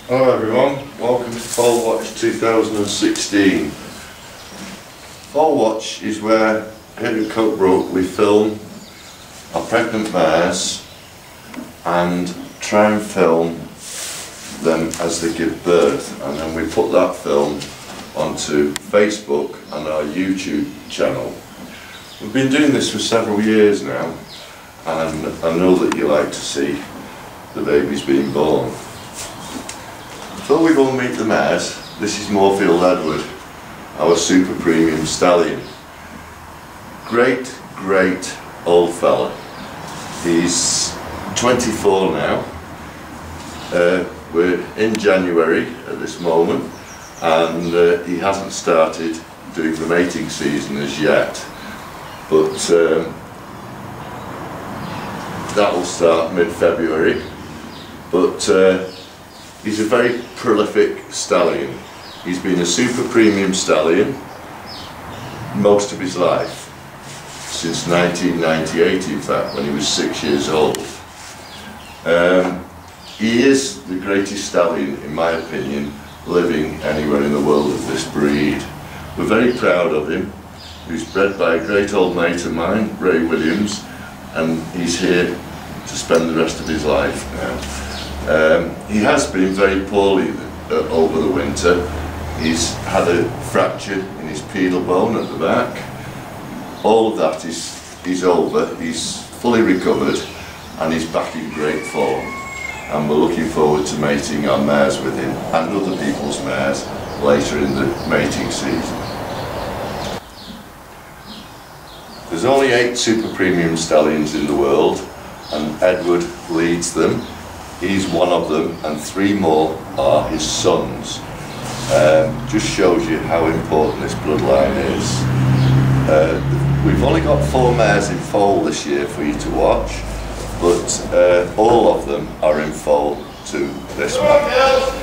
Hello everyone, welcome to Foal Watch 2016. Foal Watch is where here at Cotebrook we film our pregnant mares and try and film them as they give birth, and then we put that film onto Facebook and our YouTube channel. We've been doing this for several years now, and I know that you like to see the babies being born. Before we go and meet the mares, this is Moorfield Edward, our super premium stallion. Great old fella. He's 24 now. We're in January at this moment, and he hasn't started doing the mating season as yet, but that will start mid-February. But he's a very prolific stallion. He's been a super premium stallion most of his life, since 1998 in fact, when he was 6 years old. He is the greatest stallion, in my opinion, living anywhere in the world of this breed. We're very proud of him. He's bred by a great old mate of mine, Ray Williams, and he's here to spend the rest of his life now. He has been very poorly over the winter. He's had a fracture in his pedal bone at the back. All of that is over. He's fully recovered and he's back in great form. And we're looking forward to mating our mares with him and other people's mares later in the mating season. There's only 8 super premium stallions in the world, and Edward leads them. He's one of them, and 3 more are his sons. Just shows you how important this bloodline is. We've only got 4 mares in foal this year for you to watch, but all of them are in foal to this mare.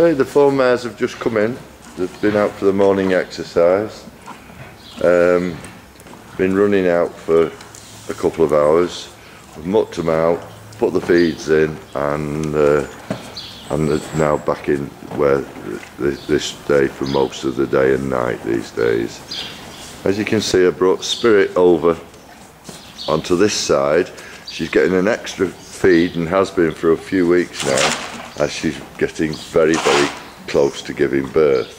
Okay, the 4 mares have just come in. They've been out for the morning exercise. Been running out for a couple of hours. We've mucked them out, put the feeds in, and they're now back in where they stay for most of the day and night these days. As you can see, I brought Spirit over onto this side. She's getting an extra feed and has been for a few weeks now, as she's getting very close to giving birth.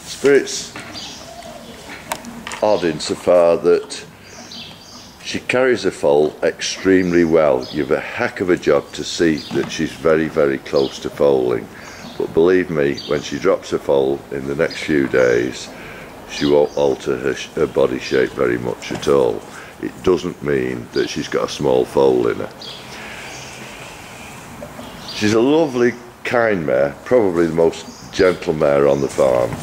Spirit's odd insofar that she carries a foal extremely well. You've a heck of a job to see that she's very close to foaling, but believe me, when she drops her foal in the next few days, she won't alter her body shape very much at all. It doesn't mean that she's got a small foal in her. She's a lovely, kind mare, probably the most gentle mare on the farm.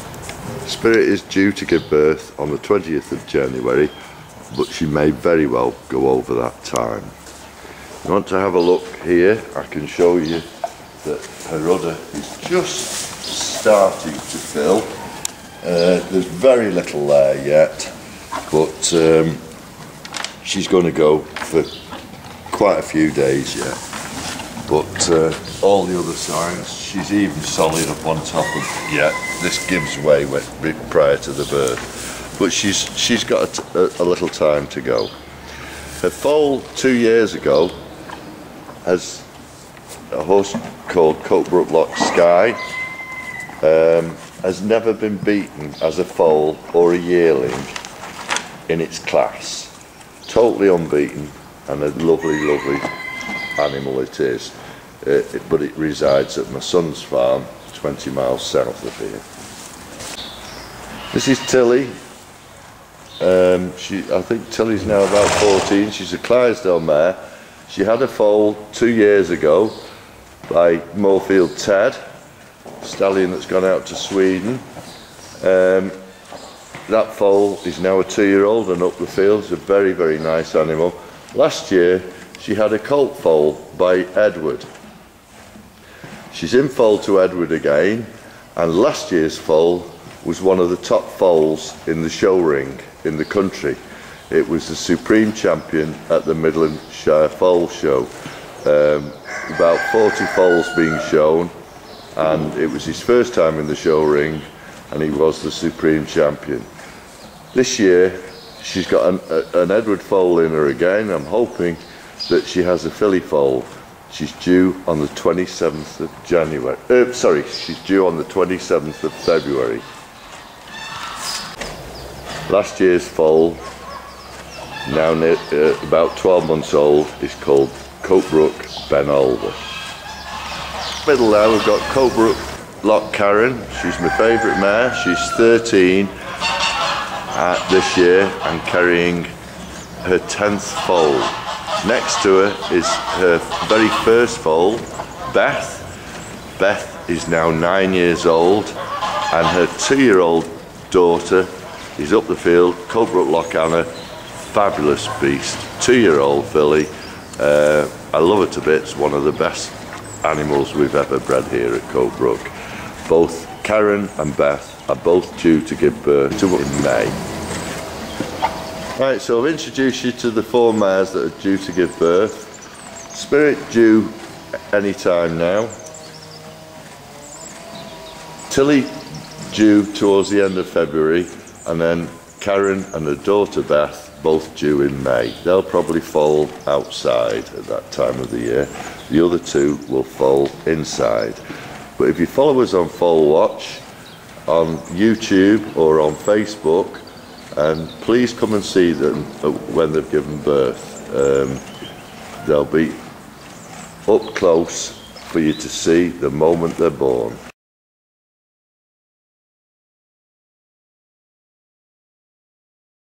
Spirit is due to give birth on the 20th of January, but she may very well go over that time. If you want to have a look here, I can show you that her udder is just starting to fill. There's very little there yet, but she's going to go for quite a few days yet. But all the other signs, she's even solid up on top of, yeah, this gives way prior to the birth. But she's got a little time to go. Her foal 2 years ago has a horse called Cotebrook Sky, has never been beaten as a foal or a yearling in its class. Totally unbeaten, and a lovely animal it is, but it resides at my son's farm 20 miles south of here. This is Tilly. I think Tilly's now about 14. She's a Clydesdale mare. She had a foal 2 years ago by Moorfield Ted, stallion that's gone out to Sweden. That foal is now a 2-year-old and up the field. It's a very, very nice animal. Last year she had a colt foal by Edward. She's in foal to Edward again, and last year's foal was one of the top foals in the show ring in the country. It was the supreme champion at the Midlandshire Foal Show. About 40 foals being shown, and it was his first time in the show ring, and he was the supreme champion. This year she's got an Edward foal in her again. I'm hoping that she has a filly foal. She's due on the 27th of January. She's due on the 27th of February. Last year's foal, now about 12 months old, is called Cotebrook Benolder. Middle there we've got Cotebrook Lock Karen. She's my favourite mare. She's 13 this year and carrying her 10th foal. Next to her is her very first foal, Beth. Beth is now 9 years old, and her 2-year-old daughter is up the field, Cotebrook Lock Anna. Fabulous beast, 2-year-old filly. I love her to bits. One of the best animals we've ever bred here at Cotebrook. Both Karen and Beth are both due to give birth to in May. Right, so I've introduced you to the 4 mares that are due to give birth. Spirit due any time now. Tilly due towards the end of February, and then Karen and her daughter Beth both due in May. They'll probably foal outside at that time of the year. The other 2 will foal inside. But if you follow us on Foal Watch, on YouTube or on Facebook, and please come and see them when they've given birth. They'll be up close for you to see the moment they're born.